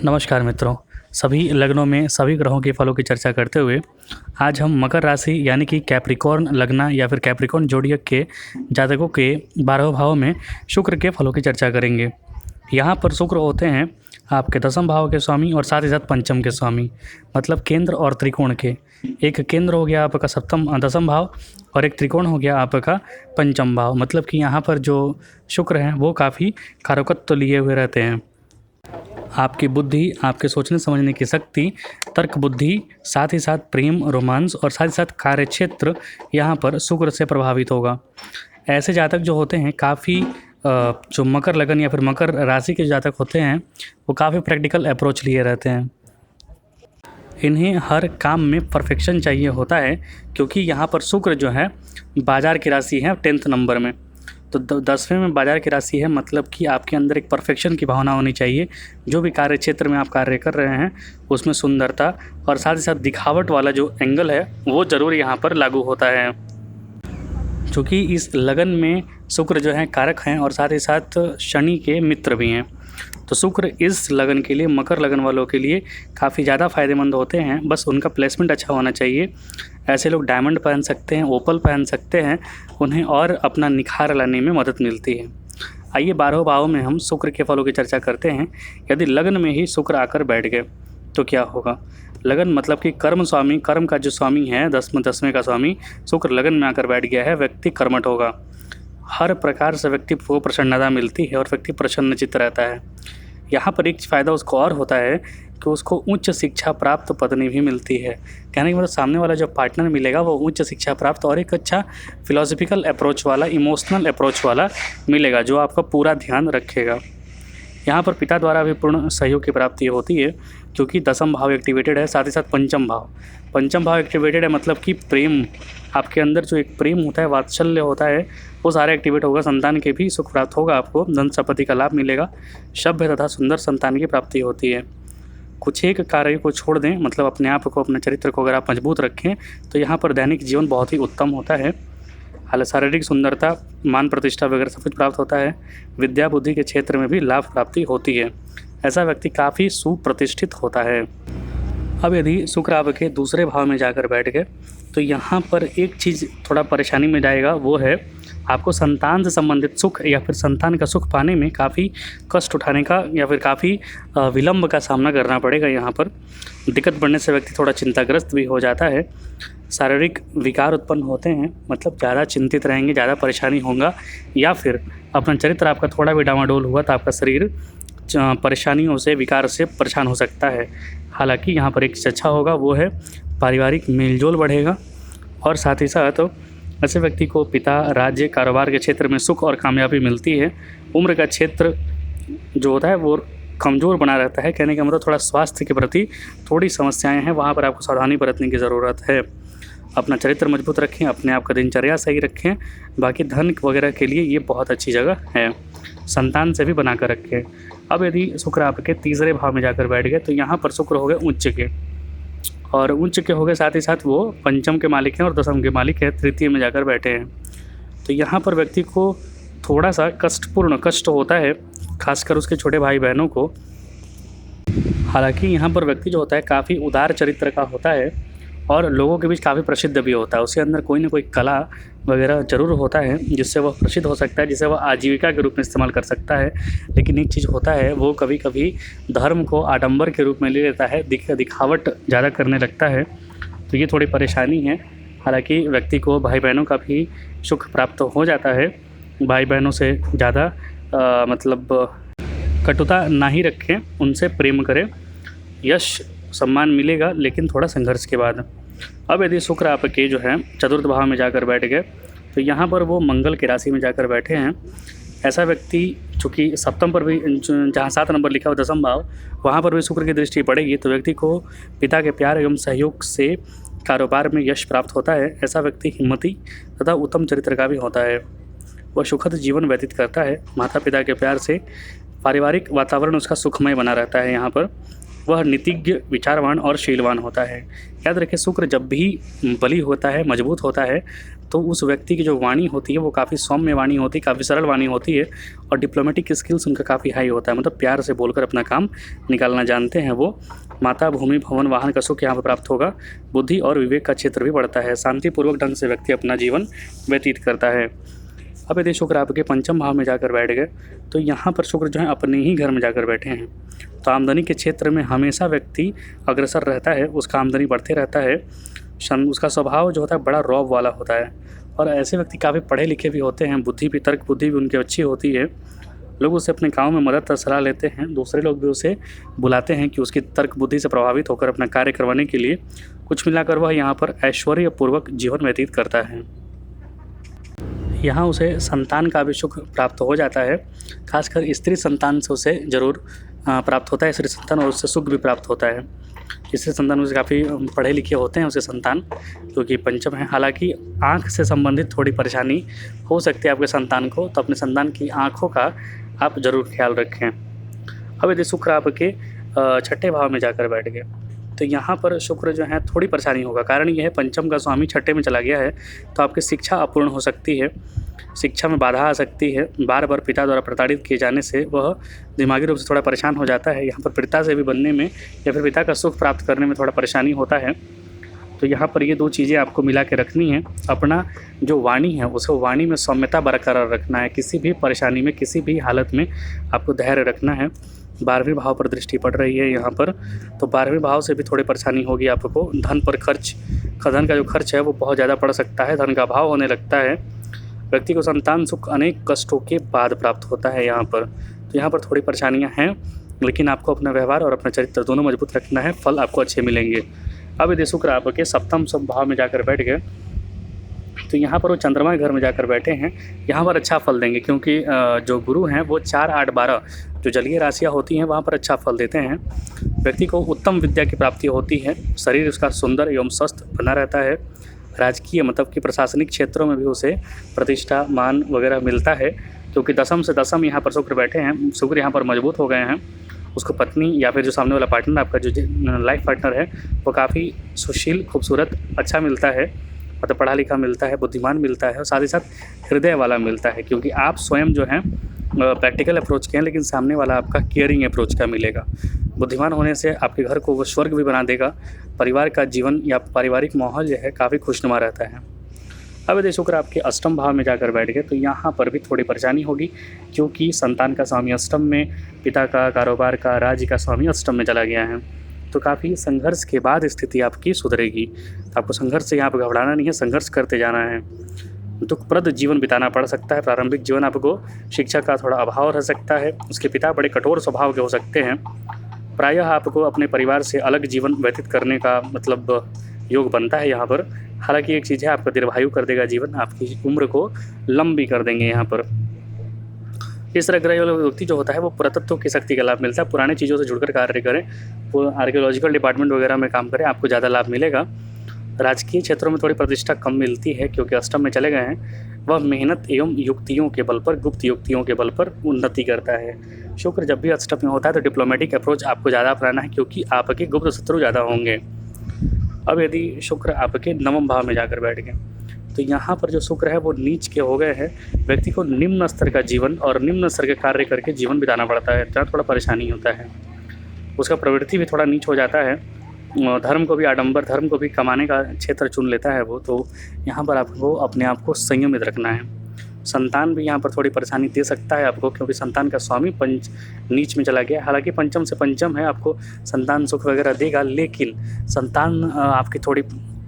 नमस्कार मित्रों। सभी लग्नों में सभी ग्रहों के फलों की चर्चा करते हुए आज हम मकर राशि यानी कि कैप्रिकॉर्न लग्न या फिर कैप्रिकॉर्न जोडियक के जातकों के 12 भावों में शुक्र के फलों की चर्चा करेंगे। यहाँ पर शुक्र होते हैं आपके दसम भाव के स्वामी और साथ ही साथ पंचम के स्वामी, मतलब केंद्र और त्रिकोण के। एक केंद्र हो गया आपका दसम भाव और एक त्रिकोण हो गया आपका पंचम भाव। मतलब कि यहाँ पर जो शुक्र हैं वो काफ़ी कारकत्व लिए हुए रहते हैं। आपकी बुद्धि, आपके सोचने समझने की शक्ति, तर्क बुद्धि, साथ ही साथ प्रेम, रोमांस और साथ ही साथ कार्यक्षेत्र यहाँ पर शुक्र से प्रभावित होगा। ऐसे जातक जो होते हैं काफ़ी जो मकर लगन या फिर मकर राशि के जातक होते हैं वो काफ़ी प्रैक्टिकल अप्रोच लिए रहते हैं। इन्हें हर काम में परफेक्शन चाहिए होता है, क्योंकि यहाँ पर शुक्र जो है बाजार की राशि है 10th नंबर में। तो 10वें में बाजार की राशि है, मतलब कि आपके अंदर एक परफेक्शन की भावना होनी चाहिए। जो भी कार्य क्षेत्र में आप कार्य कर रहे हैं उसमें सुंदरता और साथ ही साथ दिखावट वाला जो एंगल है वो ज़रूर यहाँ पर लागू होता है। क्योंकि इस लगन में शुक्र जो है कारक हैं और साथ ही साथ शनि के मित्र भी हैं। तो शुक्र इस लगन के लिए, मकर लगन वालों के लिए काफ़ी ज़्यादा फ़ायदेमंद होते हैं। बस उनका प्लेसमेंट अच्छा होना चाहिए। ऐसे लोग डायमंड पहन सकते हैं, ओपल पहन सकते हैं, उन्हें और अपना निखार लाने में मदद मिलती है। आइए 12 भावों में हम शुक्र के फलों की चर्चा करते हैं। यदि लगन में ही शुक्र आकर बैठ गए तो क्या होगा। लगन मतलब कि कर्म स्वामी, कर्म का जो स्वामी है, 10वें का स्वामी शुक्र लगन में आकर बैठ गया है, व्यक्ति कर्मठ होगा। हर प्रकार से व्यक्ति को प्रसन्नता मिलती है और व्यक्ति प्रसन्नचित्त रहता है। यहाँ पर एक फ़ायदा उसको और होता है कि उसको उच्च शिक्षा प्राप्त पत्नी भी मिलती है। कहने का मतलब सामने वाला जो पार्टनर मिलेगा वो उच्च शिक्षा प्राप्त और एक अच्छा फिलॉसफिकल अप्रोच वाला, इमोशनल अप्रोच वाला मिलेगा, जो आपका पूरा ध्यान रखेगा। यहाँ पर पिता द्वारा भी पूर्ण सहयोग की प्राप्ति होती है, क्योंकि दसम भाव एक्टिवेटेड है, साथ ही साथ पंचम भाव एक्टिवेटेड है। मतलब कि प्रेम, आपके अंदर जो एक प्रेम होता है, वात्सल्य होता है, वो सारा एक्टिवेट होगा। संतान के भी सुख प्राप्त होगा, आपको धन संपत्ति का लाभ मिलेगा, सभ्य तथा सुंदर संतान की प्राप्ति होती है। कुछ एक कार्य को छोड़ दें, मतलब अपने आप को, अपने चरित्र को अगर आप मजबूत रखें तो यहाँ पर दैनिक जीवन बहुत ही उत्तम होता है। हालांकि शारीरिक सुंदरता, मान प्रतिष्ठा वगैरह सब कुछ प्राप्त होता है। विद्या बुद्धि के क्षेत्र में भी लाभ प्राप्ति होती है। ऐसा व्यक्ति काफ़ी सुप्रतिष्ठित होता है। अब यदि शुक्र आपके दूसरे भाव में जाकर बैठ गए तो यहाँ पर एक चीज़ थोड़ा परेशानी में जाएगा, वो है आपको संतान से संबंधित सुख या फिर संतान का सुख पाने में काफ़ी कष्ट उठाने का या फिर काफ़ी विलंब का सामना करना पड़ेगा। यहाँ पर दिक्कत बढ़ने से व्यक्ति थोड़ा चिंताग्रस्त भी हो जाता है। शारीरिक विकार उत्पन्न होते हैं, मतलब ज़्यादा चिंतित रहेंगे, ज़्यादा परेशानी होगा, या फिर अपना चरित्र आपका थोड़ा भी डामाडोल हुआ तो आपका शरीर परेशानियों से, विकार से परेशान हो सकता है। हालांकि यहाँ पर एक चीज़ अच्छा होगा, वो है पारिवारिक मेलजोल बढ़ेगा और साथ ही साथ ऐसे व्यक्ति को पिता, राज्य, कारोबार के क्षेत्र में सुख और कामयाबी मिलती है। उम्र का क्षेत्र जो होता है वो कमज़ोर बना रहता है। कहने का मतलब थोड़ा स्वास्थ्य के प्रति थोड़ी समस्याएं हैं, वहाँ पर आपको सावधानी बरतने की ज़रूरत है। अपना चरित्र मजबूत रखें, अपने आप का दिनचर्या सही रखें। बाकी धन वगैरह के लिए ये बहुत अच्छी जगह है। संतान से भी बना कर रखें। अब यदि शुक्र आपके तीसरे भाव में जाकर बैठ गए तो यहाँ पर शुक्र हो गए उच्च के, और उच्च के हो गए साथ ही साथ वो पंचम के मालिक हैं और दसम के मालिक हैं, तृतीय में जाकर बैठे हैं। तो यहाँ पर व्यक्ति को थोड़ा सा कष्ट होता है, खासकर उसके छोटे भाई बहनों को। हालांकि यहाँ पर व्यक्ति जो होता है काफ़ी उदार चरित्र का होता है और लोगों के बीच काफ़ी प्रसिद्ध भी होता है। उसके अंदर कोई ना कोई कला वगैरह ज़रूर होता है जिससे वह प्रसिद्ध हो सकता है, जिसे वह आजीविका के रूप में इस्तेमाल कर सकता है। लेकिन एक चीज़ होता है, वो कभी कभी धर्म को आडंबर के रूप में ले लेता है, दिखावट ज़्यादा करने लगता है। तो ये थोड़ी परेशानी है। हालांकि व्यक्ति को भाई बहनों का भी सुख प्राप्त हो जाता है। भाई बहनों से ज़्यादा मतलब कटुता ना ही रखें, उनसे प्रेम करें, यश सम्मान मिलेगा, लेकिन थोड़ा संघर्ष के बाद। अब यदि शुक्र आपके जो है चतुर्थ भाव में जाकर बैठ गए तो यहाँ पर वो मंगल की राशि में जाकर बैठे हैं। ऐसा व्यक्ति चूँकि सप्तम पर भी, जहाँ 7 नंबर लिखा हुआ दसम भाव, वहाँ पर भी शुक्र की दृष्टि पड़ेगी, तो व्यक्ति को पिता के प्यार एवं सहयोग से कारोबार में यश प्राप्त होता है। ऐसा व्यक्ति हिम्मती तथा उत्तम चरित्र का भी होता है। वह सुखद जीवन व्यतीत करता है। माता पिता के प्यार से पारिवारिक वातावरण उसका सुखमय बना रहता है। यहाँ पर वह नीतिज्ञ, विचारवान और शीलवान होता है। याद रखें, शुक्र जब भी बली होता है, मजबूत होता है, तो उस व्यक्ति की जो वाणी होती है वो काफ़ी सौम्य वाणी होती है, काफ़ी सरल वाणी होती है और डिप्लोमेटिक स्किल्स उनका काफ़ी हाई होता है, मतलब प्यार से बोलकर अपना काम निकालना जानते हैं वो। माता, भूमि, भवन, वाहन का सुख यहाँ पर प्राप्त होगा। बुद्धि और विवेक का क्षेत्र भी बढ़ता है। शांतिपूर्वक ढंग से व्यक्ति अपना जीवन व्यतीत करता है। अब यदि शुक्र आपके पंचम भाव में जाकर बैठ गए तो यहाँ पर शुक्र जो है अपने ही घर में जाकर बैठे हैं, तो आमदनी के क्षेत्र में हमेशा व्यक्ति अग्रसर रहता है, उसका आमदनी बढ़ते रहता है। उसका स्वभाव जो होता है बड़ा रौब वाला होता है और ऐसे व्यक्ति काफ़ी पढ़े लिखे भी होते हैं, बुद्धि भी, तर्क बुद्धि भी उनकी अच्छी होती है। लोग उससे अपने काम में मदद और सलाह लेते हैं। दूसरे लोग भी उसे बुलाते हैं कि उसकी तर्क बुद्धि से प्रभावित होकर अपना कार्य करवाने के लिए। कुछ मिलाकर वह यहाँ पर ऐश्वर्यपूर्वक जीवन व्यतीत करता है। यहाँ उसे संतान का भी सुख प्राप्त हो जाता है, खासकर स्त्री संतान से उसे ज़रूर प्राप्त होता है स्त्री संतान, और उससे सुख भी प्राप्त होता है। स्त्री संतान उसे काफ़ी पढ़े लिखे होते हैं उसे संतान, क्योंकि पंचम है। हालांकि आँख से संबंधित थोड़ी परेशानी हो सकती है आपके संतान को, तो अपने संतान की आँखों का आप ज़रूर ख्याल रखें। अब यदि शुक्र आपके छठे भाव में जाकर बैठ गए तो यहाँ पर शुक्र जो है थोड़ी परेशानी होगा। कारण यह है पंचम का स्वामी छठे में चला गया है, तो आपकी शिक्षा अपूर्ण हो सकती है, शिक्षा में बाधा आ सकती है। बार बार पिता द्वारा प्रताड़ित किए जाने से वह दिमागी रूप से थोड़ा परेशान हो जाता है। यहाँ पर पिता से भी बनने में या फिर पिता का सुख प्राप्त करने में थोड़ा परेशानी होता है। तो यहाँ पर ये दो चीज़ें आपको मिला के रखनी है। अपना जो वाणी है उसे वाणी में सौम्यता बरकरार रखना है, किसी भी परेशानी में, किसी भी हालत में आपको धैर्य रखना है। 12वें भाव पर दृष्टि पड़ रही है यहाँ पर, तो 12वें भाव से भी थोड़ी परेशानी होगी आपको। धन पर खर्च, धन का जो खर्च है वो बहुत ज़्यादा पड़ सकता है, धन का अभाव होने लगता है। व्यक्ति को संतान सुख अनेक कष्टों के बाद प्राप्त होता है यहाँ पर, तो यहाँ पर थोड़ी परेशानियाँ हैं, लेकिन आपको अपना व्यवहार और अपना चरित्र दोनों मजबूत रखना है, फल आपको अच्छे मिलेंगे। अब यदि शुक्र आपके सप्तम भाव में जाकर बैठ गए तो यहाँ पर वो चंद्रमा के घर में जाकर बैठे हैं, यहाँ पर अच्छा फल देंगे, क्योंकि जो गुरु हैं वो 4, 8, 12 जो जलीय राशियाँ होती हैं वहाँ पर अच्छा फल देते हैं। व्यक्ति को उत्तम विद्या की प्राप्ति होती है, शरीर उसका सुंदर एवं स्वस्थ बना रहता है। राजकीय मतलब कि प्रशासनिक क्षेत्रों में भी उसे प्रतिष्ठा, मान वगैरह मिलता है, क्योंकि दशम से दशम यहाँ पर शुक्र बैठे हैं। शुक्र यहाँ पर मजबूत हो गए हैं। उसको पत्नी या फिर जो सामने वाला पार्टनर, आपका जो लाइफ पार्टनर है, वो काफ़ी सुशील, खूबसूरत, अच्छा मिलता है, मतलब पढ़ा लिखा मिलता है, बुद्धिमान मिलता है और साथ ही साथ हृदय वाला मिलता है, क्योंकि आप स्वयं जो हैं प्रैक्टिकल अप्रोच के हैं, लेकिन सामने वाला आपका केयरिंग अप्रोच का मिलेगा। बुद्धिमान होने से आपके घर को वो स्वर्ग भी बना देगा। परिवार का जीवन या पारिवारिक माहौल जो है काफ़ी खुशनुमा रहता है। अब यदि शुक्र आपके अष्टम भाव में जाकर बैठ गए तो यहाँ पर भी थोड़ी परेशानी होगी, क्योंकि संतान का स्वामी अष्टम में, पिता का, कारोबार का, राज्य का स्वामी अष्टम में चला गया है, तो काफ़ी संघर्ष के बाद स्थिति आपकी सुधरेगी। तो आपको संघर्ष से यहाँ पर घबराना नहीं है, संघर्ष करते जाना है। दुखप्रद जीवन बिताना पड़ सकता है। प्रारंभिक जीवन आपको शिक्षा का थोड़ा अभाव रह सकता है। उसके पिता बड़े कठोर स्वभाव के हो सकते हैं। प्रायः आपको अपने परिवार से अलग जीवन व्यतीत करने का मतलब योग बनता है यहाँ पर। हालांकि एक चीज़ है, आपका दीर्घायु कर देगा जीवन, आपकी उम्र को लंबी कर देंगे यहाँ पर। इस तरह ग्रह वाला व्यक्ति जो होता है वो पुरातत्व की शक्ति का लाभ मिलता है। पुराने चीज़ों से जुड़कर कार्य करें, वो आर्कियोलॉजिकल डिपार्टमेंट वगैरह में काम करें, आपको ज़्यादा लाभ मिलेगा। राजकीय क्षेत्रों में थोड़ी प्रतिष्ठा कम मिलती है, क्योंकि अष्टम में चले गए हैं। वह मेहनत एवं युक्तियों के बल पर, गुप्त युक्तियों के बल पर उन्नति करता है। शुक्र जब भी अष्टम में होता है तो डिप्लोमेटिक अप्रोच आपको ज़्यादा अपनाना है, क्योंकि आपके गुप्त शत्रु ज़्यादा होंगे। अब यदि शुक्र आपके नवम भाव में जाकर बैठ गए तो यहाँ पर जो शुक्र है वो नीच के हो गए हैं। व्यक्ति को निम्न स्तर का जीवन और निम्न स्तर के कार्य करके जीवन बिताना पड़ता है, जहाँ थोड़ा परेशानी होता है। उसका प्रवृत्ति भी थोड़ा नीच हो जाता है। धर्म को भी आडंबर, धर्म को भी कमाने का क्षेत्र चुन लेता है वो, तो यहाँ पर आपको अपने आप को संयमित रखना है। संतान भी यहाँ पर थोड़ी परेशानी दे सकता है आपको, क्योंकि संतान का स्वामी नीच में चला गया। हालांकि पंचम से पंचम है, आपको संतान सुख वगैरह देगा, लेकिन संतान आपकी थोड़ी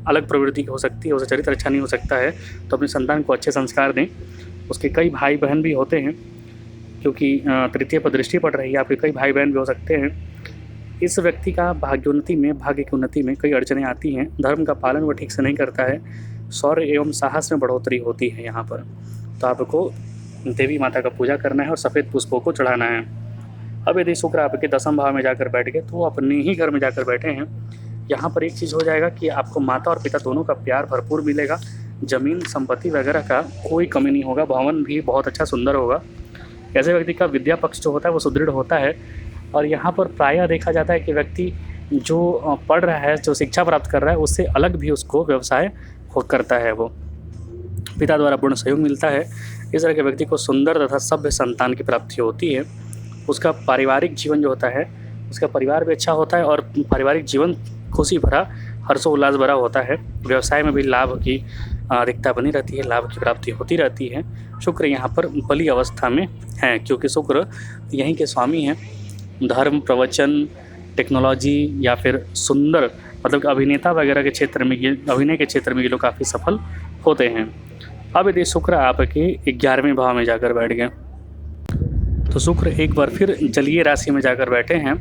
अलग प्रवृत्ति की हो सकती है, उसका चरित्र अच्छा नहीं हो सकता है। तो अपने संतान को अच्छे संस्कार दें। उसके कई भाई बहन भी होते हैं, क्योंकि तृतीय पर दृष्टि पड़ रही है, आपके कई भाई बहन भी हो सकते हैं। इस व्यक्ति का भाग्य की उन्नति में कई अड़चनें आती हैं। धर्म का पालन वो ठीक से नहीं करता है। शौर्य एवं साहस में बढ़ोतरी होती है यहाँ पर। तो आपको देवी माता का पूजा करना है और सफ़ेद पुष्पों को चढ़ाना है। अब यदि शुक्र आपके दसम भाव में जाकर बैठ गए तो वो अपने ही घर में जाकर बैठे हैं। यहाँ पर एक चीज़ हो जाएगा कि आपको माता और पिता दोनों का प्यार भरपूर मिलेगा। ज़मीन संपत्ति वगैरह का कोई कमी नहीं होगा। भवन भी बहुत अच्छा सुंदर होगा। ऐसे व्यक्ति का विद्या पक्ष जो होता है वो सुदृढ़ होता है। और यहाँ पर प्रायः देखा जाता है कि व्यक्ति जो पढ़ रहा है, जो शिक्षा प्राप्त कर रहा है, उससे अलग भी उसको व्यवसाय करता है। वो पिता द्वारा पूर्ण सहयोग मिलता है। इस तरह के व्यक्ति को सुंदर तथा सभ्य संतान की प्राप्ति होती है। उसका पारिवारिक जीवन जो होता है, उसका परिवार भी अच्छा होता है और पारिवारिक जीवन खुशी भरा, हर्षोल्लास भरा होता है। व्यवसाय में भी लाभ की अधिकता बनी रहती है, लाभ की प्राप्ति होती रहती है। शुक्र यहाँ पर बली अवस्था में है, क्योंकि शुक्र यहीं के स्वामी हैं। धर्म, प्रवचन, टेक्नोलॉजी या फिर सुंदर मतलब कि अभिनेता वगैरह के क्षेत्र में, ये अभिनय के क्षेत्र में ये लोग काफ़ी सफल होते हैं। अब यदि शुक्र आपके 11वें भाव में जाकर बैठ गए, तो शुक्र एक बार फिर जलीय राशि में जाकर बैठे हैं।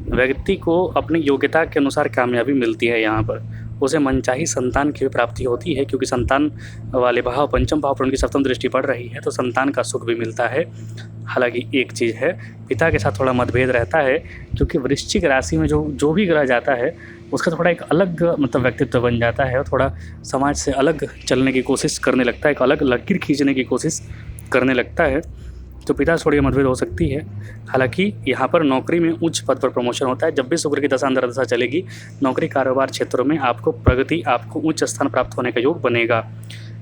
व्यक्ति को अपनी योग्यता के अनुसार कामयाबी मिलती है। यहाँ पर उसे मनचाही संतान की प्राप्ति होती है, क्योंकि संतान वाले भाव पंचम भाव पर उनकी सप्तम दृष्टि पड़ रही है, तो संतान का सुख भी मिलता है। हालांकि एक चीज़ है, पिता के साथ थोड़ा मतभेद रहता है, क्योंकि वृश्चिक राशि में जो भी ग्रह जाता है उसका थोड़ा एक अलग मतलब व्यक्तित्व बन जाता है और थोड़ा समाज से अलग चलने की कोशिश करने लगता है, एक अलग लकीर खींचने की कोशिश करने लगता है। तो पिता से थोड़ी मतभेद हो सकती है। हालांकि यहाँ पर नौकरी में उच्च पद पर प्रमोशन होता है। जब भी शुक्र की दशा अंतर्दशा चलेगी, नौकरी कारोबार क्षेत्रों में आपको प्रगति, आपको उच्च स्थान प्राप्त होने का योग बनेगा।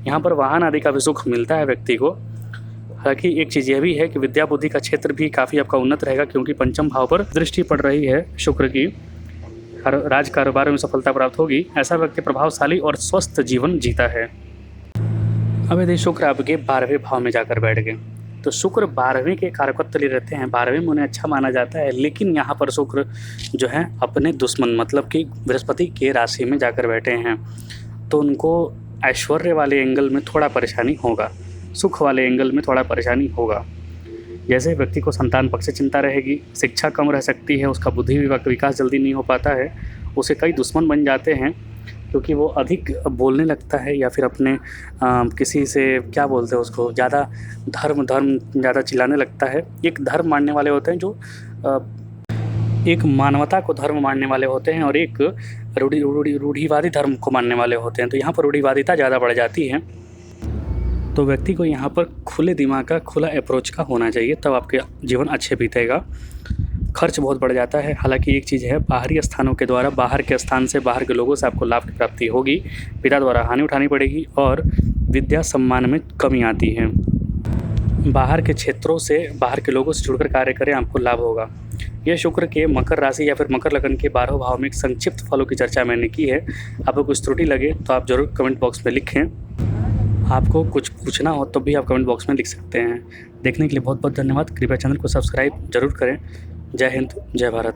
यहाँ पर वाहन आदि का भी सुख मिलता है व्यक्ति को। हालांकि एक चीज़ यह भी है कि विद्या बुद्धि का क्षेत्र भी काफ़ी आपका उन्नत रहेगा, क्योंकि पंचम भाव पर दृष्टि पड़ रही है शुक्र की। राज कारोबार में सफलता प्राप्त होगी। ऐसा व्यक्ति प्रभावशाली और स्वस्थ जीवन जीता है। अब यदि शुक्र आपके 12वें भाव में जाकर बैठ गए, तो शुक्र 12वें के कारकत्व ले रहते हैं। 12वें में उन्हें अच्छा माना जाता है, लेकिन यहाँ पर शुक्र जो है अपने दुश्मन मतलब कि बृहस्पति के राशि में जाकर बैठे हैं, तो उनको ऐश्वर्य वाले एंगल में थोड़ा परेशानी होगा, सुख वाले एंगल में थोड़ा परेशानी होगा। जैसे व्यक्ति को संतान पक्ष से चिंता रहेगी, शिक्षा कम रह सकती है, उसका बुद्धि विकास जल्दी नहीं हो पाता है, उसे कई दुश्मन बन जाते हैं, क्योंकि वो अधिक बोलने लगता है या फिर अपने किसी से क्या बोलते हैं उसको ज़्यादा धर्म ज़्यादा चिल्लाने लगता है। एक धर्म मानने वाले होते हैं जो एक मानवता को धर्म मानने वाले होते हैं, और एक रूढ़िवादी धर्म को मानने वाले होते हैं। तो यहाँ पर रूढ़िवादिता ज़्यादा बढ़ जाती है। तो व्यक्ति को यहाँ पर खुले दिमाग का, खुला अप्रोच का होना चाहिए, तब आपके जीवन अच्छे बीतेगा। खर्च बहुत बढ़ जाता है। हालांकि एक चीज़ है, बाहरी स्थानों के द्वारा, बाहर के स्थान से, बाहर के लोगों से आपको लाभ की प्राप्ति होगी। पिता द्वारा हानि उठानी पड़ेगी और विद्या सम्मान में कमी आती है। बाहर के क्षेत्रों से, बाहर के लोगों से जुड़कर कार्य करें, आपको लाभ होगा। यह शुक्र के मकर राशि या फिर मकर लगन के 12 भाव में एक संक्षिप्त फलों की चर्चा मैंने की है। आपको कुछ त्रुटि लगे तो आप ज़रूर कमेंट बॉक्स में लिखें। आपको कुछ पूछना हो तो भी आप कमेंट बॉक्स में लिख सकते हैं। देखने के लिए बहुत बहुत धन्यवाद। कृपया चैनल को सब्सक्राइब जरूर करें। जय हिंद, जय भारत।